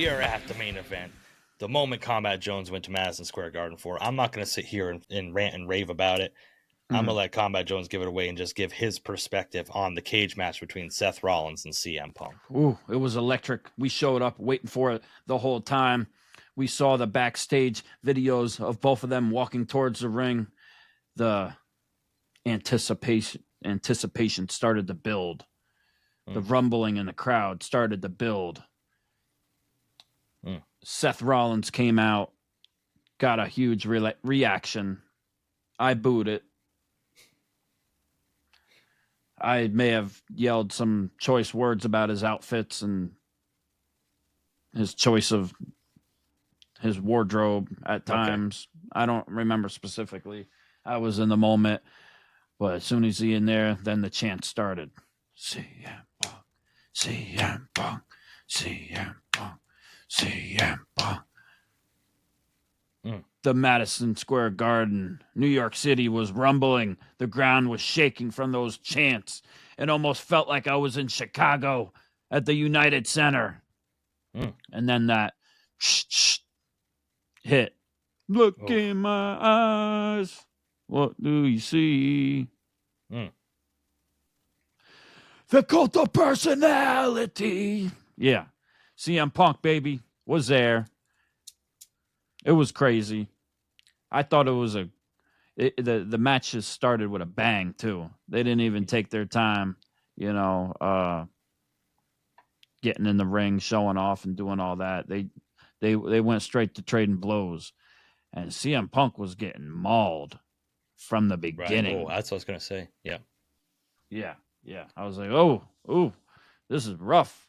we are at the main event. The moment Kombat Jones went to Madison Square Garden for, I'm not going to sit here and rant and rave about it. I'm going to let Kombat Jones give it away and just give his perspective on the cage match between Seth Rollins and CM Punk. Ooh, it was electric. We showed up waiting for it the whole time. We saw the backstage videos of both of them walking towards the ring. The anticipation started to build. The rumbling in the crowd started to build. Seth Rollins came out, got a huge reaction. I booed it. I may have yelled some choice words about his outfits and his choice of his wardrobe at times. Okay. I don't remember specifically. I was in the moment. But as soon as he in there, then the chant started. CM Punk, CM Punk, CM Punk, CM Punk. The Madison Square Garden, New York City was rumbling. The ground was shaking from those chants. It almost felt like I was in Chicago at the United Center. And then that hit. Look in my eyes. What do you see? The cult of personality. Yeah. CM Punk, baby, was there. It was crazy. I thought it was the match just started with a bang too. They didn't even take their time, getting in the ring, showing off, and doing all that. They went straight to trading blows, and CM Punk was getting mauled from the beginning. Right. Oh, that's what I was gonna say. Yeah. I was like, oh, this is rough.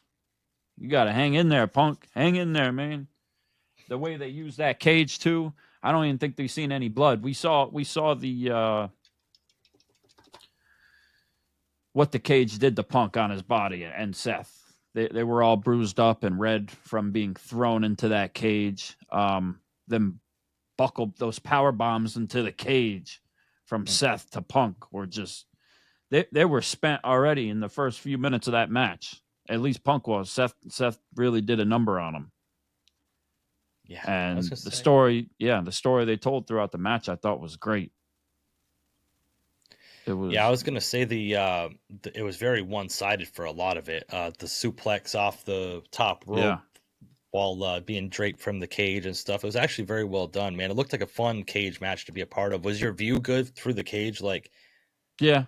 You got to hang in there, Punk. Hang in there, man. The way they use that cage too. I don't even think they've seen any blood. We saw the what the cage did to Punk on his body and Seth. They were all bruised up and red from being thrown into that cage. Them buckled those power bombs into the cage from Seth to Punk were just they were spent already in the first few minutes of that match. At least Punk was. Seth really did a number on him. Yeah, and the story they told throughout the match, I thought was great. It was. Yeah, I was gonna say it was very one-sided for a lot of it. The suplex off the top rope while being draped from the cage and stuff. It was actually very well done, man. It looked like a fun cage match to be a part of. Was your view good through the cage? Like, yeah.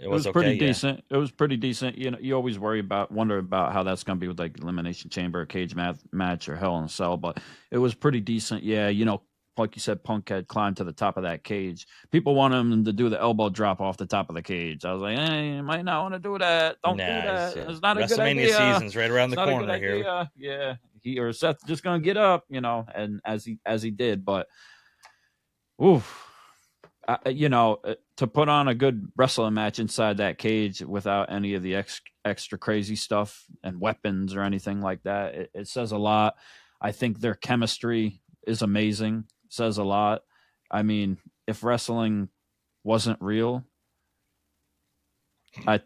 It was okay, pretty decent. It was pretty decent. You always wonder about how that's going to be with like Elimination Chamber, cage match, or Hell in a Cell. But it was pretty decent. Yeah, like you said, Punk had climbed to the top of that cage. People want him to do the elbow drop off the top of the cage. I was like, you might not want to do that. Don't do that. It's not a good idea. WrestleMania season's right around the corner here. Yeah, he or Seth just going to get up, and as he did. But, oof. To put on a good wrestling match inside that cage without any of the extra crazy stuff and weapons or anything like that, it says a lot. I think their chemistry is amazing. It says a lot. I mean, if wrestling wasn't real, I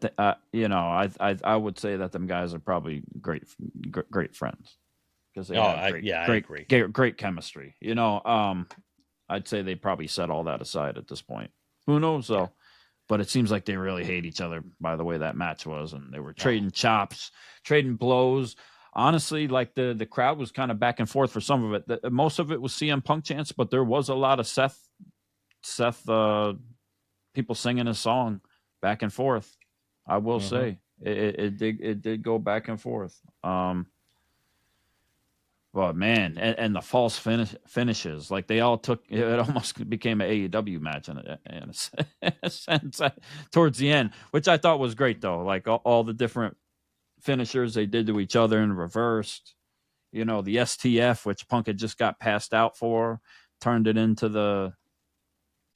would say that them guys are probably great friends because they have great chemistry. I'd say they probably set all that aside at this point. Who knows, though? But it seems like they really hate each other by the way that match was, and they were trading chops, trading blows. Honestly, like the crowd was kind of back and forth for some of it. Most of it was CM Punk chants, but there was a lot of Seth people singing his song back and forth. I will say it did go back and forth. But man, and the false finishes, like they all took it, almost became an AEW match in a sense towards the end, which I thought was great though. Like all the different finishers they did to each other in reversed. The STF, which Punk had just got passed out for, turned into the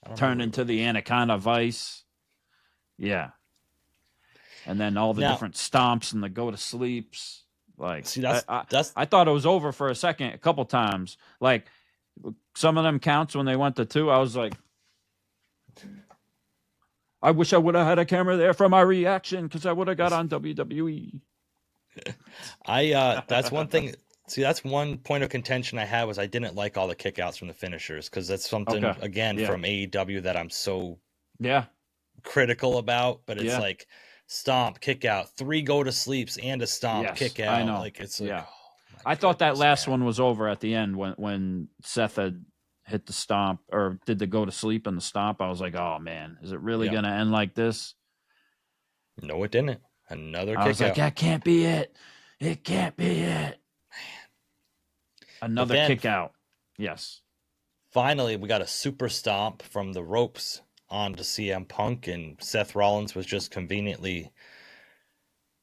Anaconda Vice. Yeah, and then all the different stomps and the go to sleeps. Like, see, I thought it was over for a second, a couple times. Like, some of them counts when they went to 2, I was like, I wish I would have had a camera there for my reaction because I would have got on WWE. That's one thing. See, that's one point of contention I had was I didn't like all the kickouts from the finishers because that's something again from AEW that I'm so critical about. But it's like stomp, kick out, 3 go to sleeps and a stomp, kick out. I know. Like it's like, I thought that last one was over at the end when Seth had hit the stomp or did the go to sleep and the stomp. I was like, oh man, is it really going to end like this? No, it didn't. Another kick out. I was like, that can't be it. It can't be it. Another kick out. Yes. Finally, we got a super stomp from the ropes onto CM Punk, and Seth Rollins was just conveniently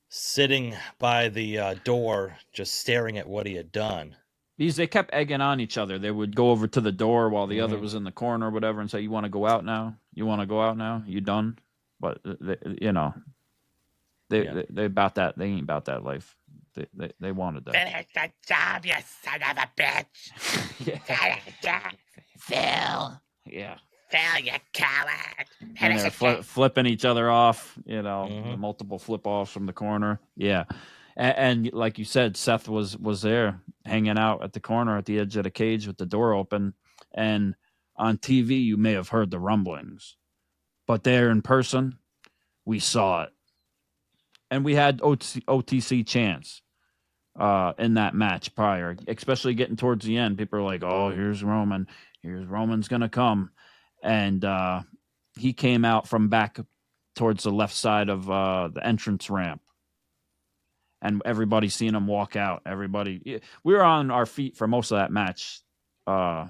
sitting by the door, just staring at what he had done. Because they kept egging on each other. They would go over to the door while the other was in the corner or whatever and say, you want to go out now? You want to go out now? You done? But, they about that. They ain't about that life. They wanted that. Finish the job, you son of a bitch. Finish the job. Phil. Yeah. Phil, you coward. And they're flipping each other off, multiple flip-offs from the corner. Yeah. And like you said, Seth was there hanging out at the corner at the edge of the cage with the door open. And on TV, you may have heard the rumblings. But there in person, we saw it. And we had OTC chants in that match prior, especially getting towards the end. People are like, oh, here's Roman. Here's Roman's going to come. And he came out from back towards the left side of the entrance ramp. And everybody seen him walk out. We were on our feet for most of that match to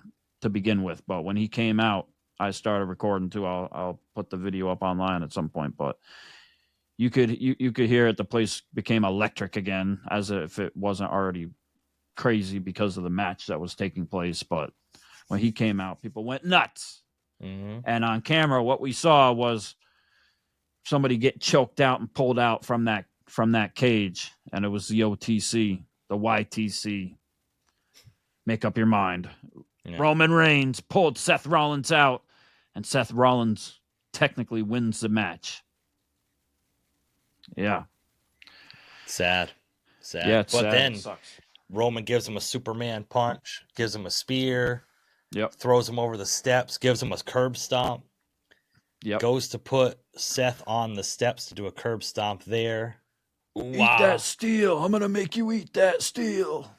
begin with. But when he came out, I started recording too. I'll put the video up online at some point. But you could hear it. The place became electric again, as if it wasn't already crazy because of the match that was taking place. But when he came out, people went nuts. Mm-hmm. And on camera, what we saw was somebody get choked out and pulled out from that cage, and it was the OTC, the YTC. Make up your mind. Yeah. Roman Reigns pulled Seth Rollins out, and Seth Rollins technically wins the match. Yeah. Sad. Yeah, but sad. Then Roman gives him a Superman punch, gives him a spear, throws him over the steps, gives him a curb stomp, goes to put Seth on the steps to do a curb stomp there. Eat that steel. I'm going to make you eat that steel.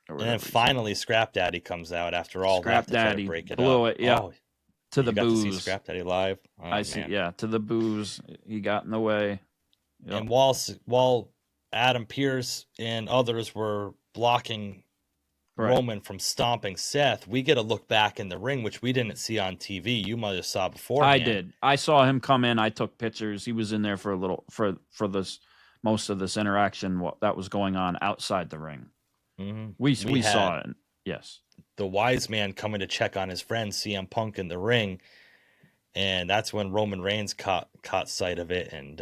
And then finally Scrap Daddy comes out after all that to try to break it blew up. It, yeah. To the booze. To see Scrap Daddy live. Oh, I see. Yeah, to the booze. He got in the way. Yep. And while Adam Pearce and others were blocking Roman from stomping Seth, we get a look back in the ring, which we didn't see on TV. You might have saw before. I did. I saw him come in. I took pictures. He was in there for a little for this most of this interaction that was going on outside the ring. Mm-hmm. We saw it. Yes. The wise man coming to check on his friend CM Punk in the ring, and that's when Roman Reigns caught sight of it, and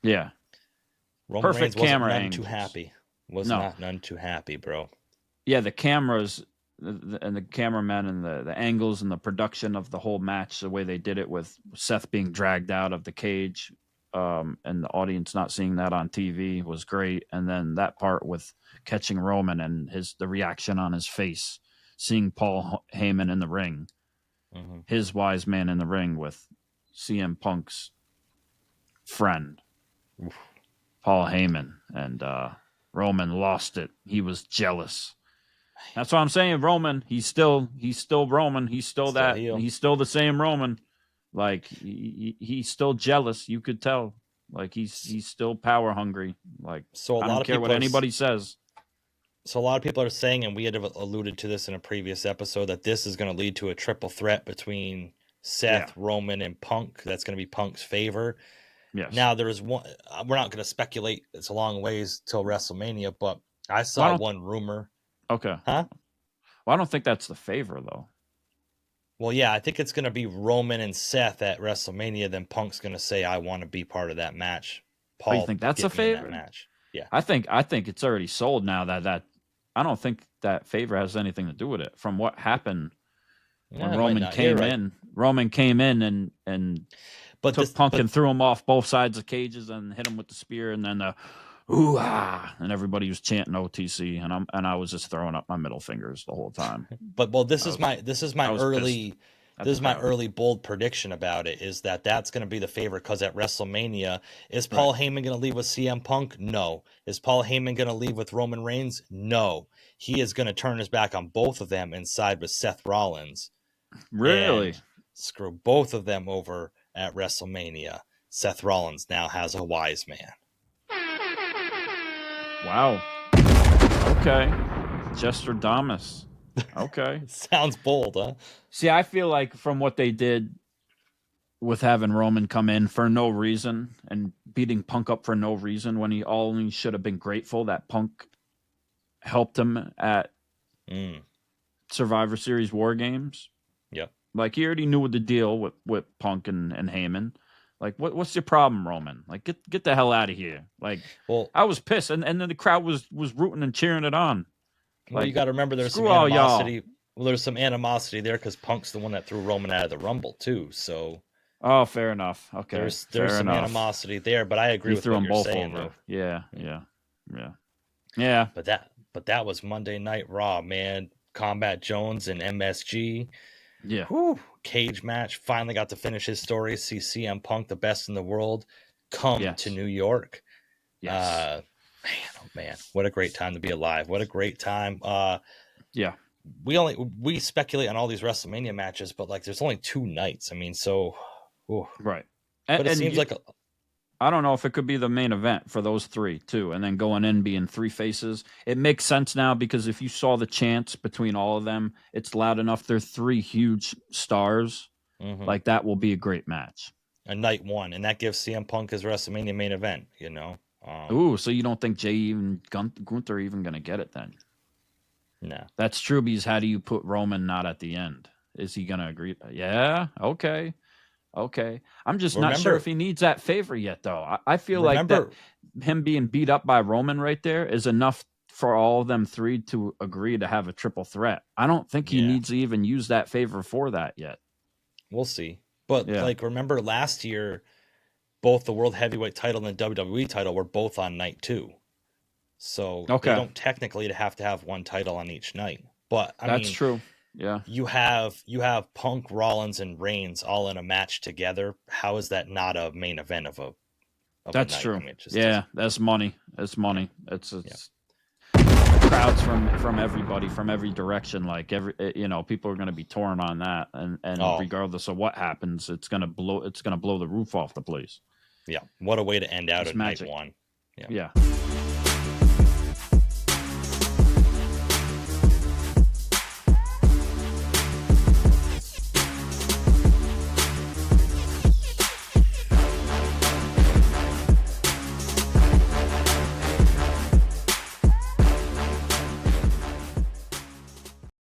yeah, Roman perfect Reigns camera wasn't angles. Too happy. None too happy, bro. Yeah, the cameras and the cameramen and the angles and the production of the whole match, the way they did it with Seth being dragged out of the cage, and the audience not seeing that on TV was great. And then that part with catching Roman and the reaction on his face, seeing Paul Heyman in the ring, his wise man in the ring with CM Punk's friend, Paul Heyman, and Roman lost it. He was jealous. That's what I'm saying. Roman, he's still Roman. He's still that. Heel. He's still the same Roman. Like he's still jealous. You could tell. Like he's still power hungry. Like so, I don't care what anybody says. So a lot of people are saying, and we had alluded to this in a previous episode, that this is going to lead to a triple threat between Seth, Roman, and Punk. That's going to be Punk's favor. Yes. Now there's one. We're not going to speculate. It's a long ways till WrestleMania, but I saw one rumor. Okay. Huh? Well, I don't think that's the favor, though. Well, yeah, I think it's going to be Roman and Seth at WrestleMania. Then Punk's going to say, "I want to be part of that match." Paul, you think that's a favor? Match. Yeah. I think it's already sold now. That I don't think that favor has anything to do with it. From what happened when Roman came in, Roman came in and took Punk and threw him off both sides of cages and hit him with the spear, and then ooh ah, and everybody was chanting OTC, and I was just throwing up my middle fingers the whole time. But this is my early bold prediction about it, is that that's going to be the favorite, because at WrestleMania, is Paul Heyman going to leave with CM Punk? No. Is Paul Heyman going to leave with Roman Reigns? No. He is going to turn his back on both of them and side with Seth Rollins. Really? And screw both of them over at WrestleMania. Seth Rollins now has a wise man. Wow. Okay. Jestradamus. Okay. Sounds bold, huh? See, I feel like from what they did with having Roman come in for no reason and beating Punk up for no reason, when he only should have been grateful that Punk helped him at Survivor Series War Games. Yep. Like, he already knew the deal with Punk and Heyman. Like, what's your problem, Roman? Like, get the hell out of here. Like, well, I was pissed, and then the crowd was rooting and cheering it on. Well, you got to remember there's some animosity. Well, there's some animosity there because Punk's the one that threw Roman out of the Rumble too. So, fair enough. Okay, there's some animosity there, but I agree with what you're saying, though. Yeah. But that was Monday Night Raw, man. Kombat Jones and MSG. Yeah. Whew, cage match. Finally got to finish his story. See CM Punk, the best in the world, come to New York. Yes. Man, what a great time to be alive. What a great time. Yeah. We speculate on all these WrestleMania matches, but like there's only 2 nights. I mean, so right. But it seems like I don't know if it could be the main event for those 3 too, and then going in being 3 faces. It makes sense now, because if you saw the chants between all of them, it's loud enough. They're 3 huge stars. Like, that will be a great match. A night 1, and that gives CM Punk his WrestleMania main event, you know. So you don't think Jay even Gunther are even going to get it then? No. That's true, because how do you put Roman not at the end? Is he going to agree? Yeah, okay. I'm just not sure if he needs that favor yet, though. I feel like that him being beat up by Roman right there is enough for all of them 3 to agree to have a triple threat. I don't think he needs to even use that favor for that yet. We'll see. But like, remember last year, both the World Heavyweight title and the WWE title were both on night 2. So they don't technically have to have one title on each night. But I mean, true. Yeah. You have Punk, Rollins, and Reigns all in a match together. How is that not a main event of That's a night? true. I mean, that's money. It's money. It's crowds from everybody, from every direction. Like, people are going to be torn on that, and regardless of what happens, it's going to blow the roof off the place. Yeah. What a way to end out night 1. Yeah.